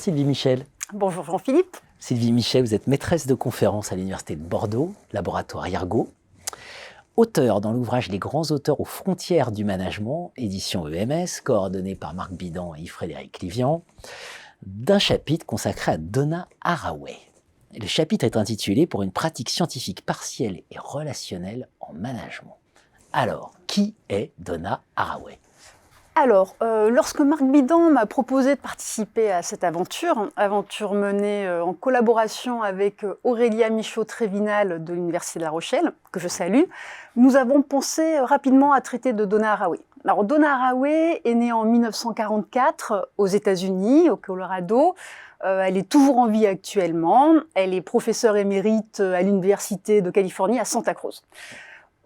Sylvie Michel. Bonjour Jean-Philippe. Sylvie Michel, vous êtes maîtresse de conférences à l'Université de Bordeaux, laboratoire IRGO, auteur dans l'ouvrage Les grands auteurs aux frontières du management, édition EMS, coordonné par Marc Bidan et Yves-Frédéric Livian, d'un chapitre consacré à Donna Haraway. Le chapitre est intitulé « Pour une pratique scientifique partielle et relationnelle en management ». Alors, qui est Donna Haraway ? Alors, lorsque Marc Bidan m'a proposé de participer à cette aventure menée en collaboration avec Aurélia Michaud-Trévinal de l'Université de La Rochelle, que je salue, nous avons pensé rapidement à traiter de Donna Haraway. Alors, Donna Haraway est née en 1944 aux États-Unis, au Colorado. Elle est toujours en vie actuellement. Elle est professeure émérite à l'Université de Californie à Santa Cruz.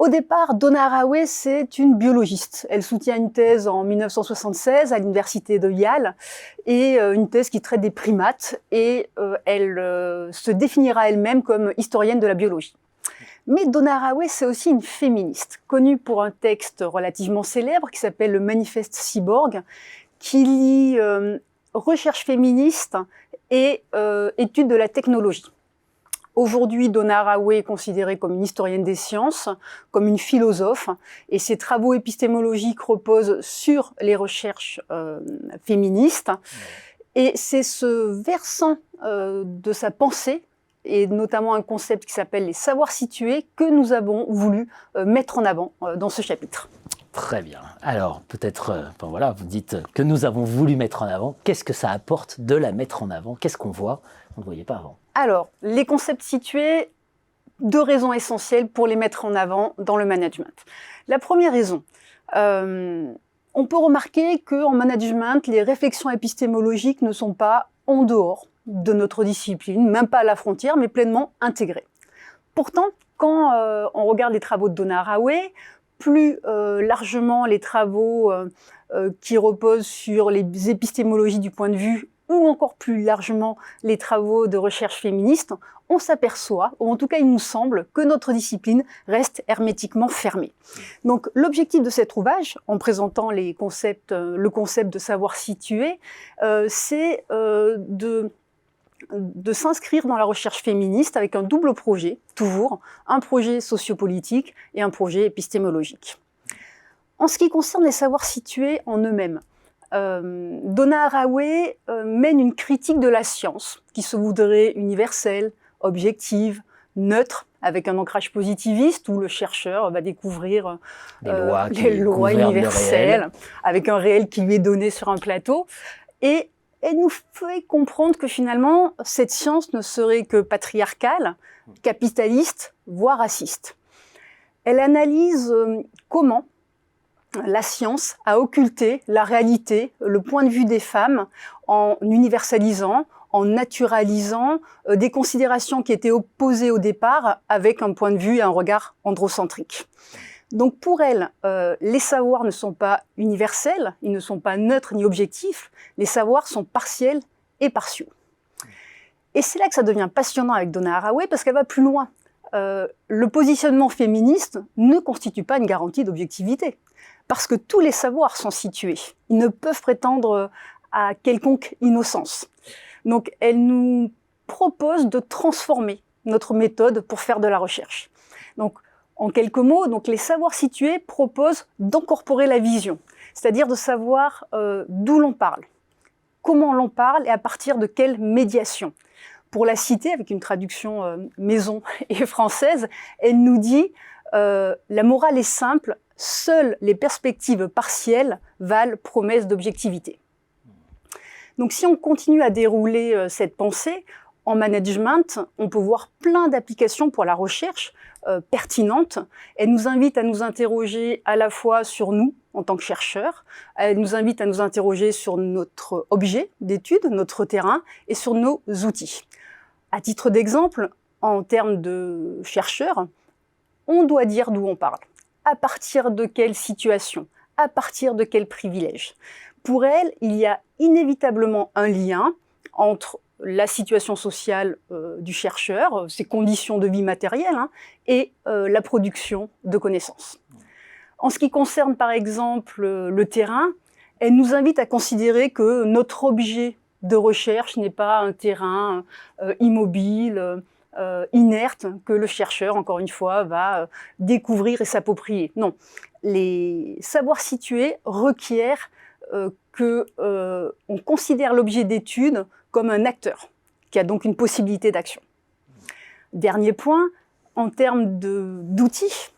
Au départ, Donna Haraway, c'est une biologiste. Elle soutient une thèse en 1976 à l'université de Yale, et une thèse qui traite des primates, et elle se définira elle-même comme historienne de la biologie. Mais Donna Haraway, c'est aussi une féministe, connue pour un texte relativement célèbre qui s'appelle le Manifeste Cyborg, qui lie recherche féministe et étude de la technologie. Aujourd'hui, Donna Haraway est considérée comme une historienne des sciences, comme une philosophe, et ses travaux épistémologiques reposent sur les recherches féministes. Et c'est ce versant de sa pensée, et notamment un concept qui s'appelle les savoirs situés, que nous avons voulu mettre en avant dans ce chapitre. Très bien. Alors, peut-être, vous dites que nous avons voulu mettre en avant. Qu'est-ce que ça apporte de la mettre en avant? Qu'est-ce qu'on voit qu'on ne voyait pas avant? Alors, les concepts situés, deux raisons essentielles pour les mettre en avant dans le management. La première raison, on peut remarquer qu'en management, les réflexions épistémologiques ne sont pas en dehors de notre discipline, même pas à la frontière, mais pleinement intégrées. Pourtant, quand on regarde les travaux de Donna Haraway, plus largement les travaux qui reposent sur les épistémologies du point de vue, ou encore plus largement les travaux de recherche féministe, on s'aperçoit, ou en tout cas il nous semble, que notre discipline reste hermétiquement fermée. Donc l'objectif de cet ouvrage, en présentant le concept de savoir situé, c'est de s'inscrire dans la recherche féministe avec un double projet, toujours, un projet sociopolitique et un projet épistémologique. En ce qui concerne les savoirs situés en eux-mêmes, Donna Haraway mène une critique de la science qui se voudrait universelle, objective, neutre, avec un ancrage positiviste où le chercheur va découvrir les lois universelles, avec un réel qui lui est donné sur un plateau. Et elle nous fait comprendre que finalement, cette science ne serait que patriarcale, capitaliste, voire raciste. Elle analyse comment la science a occulté la réalité, le point de vue des femmes, en universalisant, en naturalisant des considérations qui étaient opposées au départ avec un point de vue et un regard androcentrique. Donc pour elle, les savoirs ne sont pas universels, ils ne sont pas neutres ni objectifs, les savoirs sont partiels et partiaux. Et c'est là que ça devient passionnant avec Donna Haraway parce qu'elle va plus loin. Le positionnement féministe ne constitue pas une garantie d'objectivité. Parce que tous les savoirs sont situés. Ils ne peuvent prétendre à quelconque innocence. Donc, elle nous propose de transformer notre méthode pour faire de la recherche. Donc, en quelques mots, les savoirs situés proposent d'incorporer la vision, c'est-à-dire de savoir d'où l'on parle, comment l'on parle et à partir de quelle médiation. Pour la citer, avec une traduction maison et française, elle nous dit la morale est simple, seules les perspectives partielles valent promesse d'objectivité. Donc si on continue à dérouler cette pensée, en management, on peut voir plein d'applications pour la recherche pertinentes. Elle nous invite à nous interroger à la fois sur nous, en tant que chercheurs, elle nous invite à nous interroger sur notre objet d'étude, notre terrain, et sur nos outils. À titre d'exemple, en termes de chercheurs, on doit dire d'où on parle. À partir de quelle situation? À partir de quel privilège? Pour elle, il y a inévitablement un lien entre la situation sociale du chercheur, ses conditions de vie matérielles, et la production de connaissances. En ce qui concerne par exemple le terrain, elle nous invite à considérer que notre objet de recherche n'est pas un terrain immobile, inerte, que le chercheur, encore une fois, va découvrir et s'approprier. Non, les savoirs situés requièrent qu'on considère l'objet d'étude comme un acteur, qui a donc une possibilité d'action. Dernier point, en termes d'outils,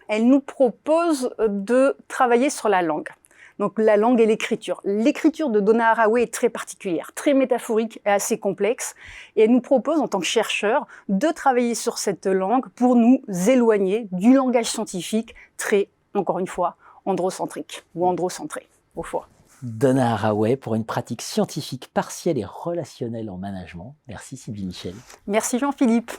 elle nous propose de travailler sur la langue. Donc la langue et l'écriture. L'écriture de Donna Haraway est très particulière, très métaphorique et assez complexe. Et elle nous propose, en tant que chercheur, de travailler sur cette langue pour nous éloigner du langage scientifique très, encore une fois, androcentrique ou androcentré, au fond. Donna Haraway pour une pratique scientifique partielle et relationnelle en management. Merci Sylvie Michel. Merci Jean-Philippe.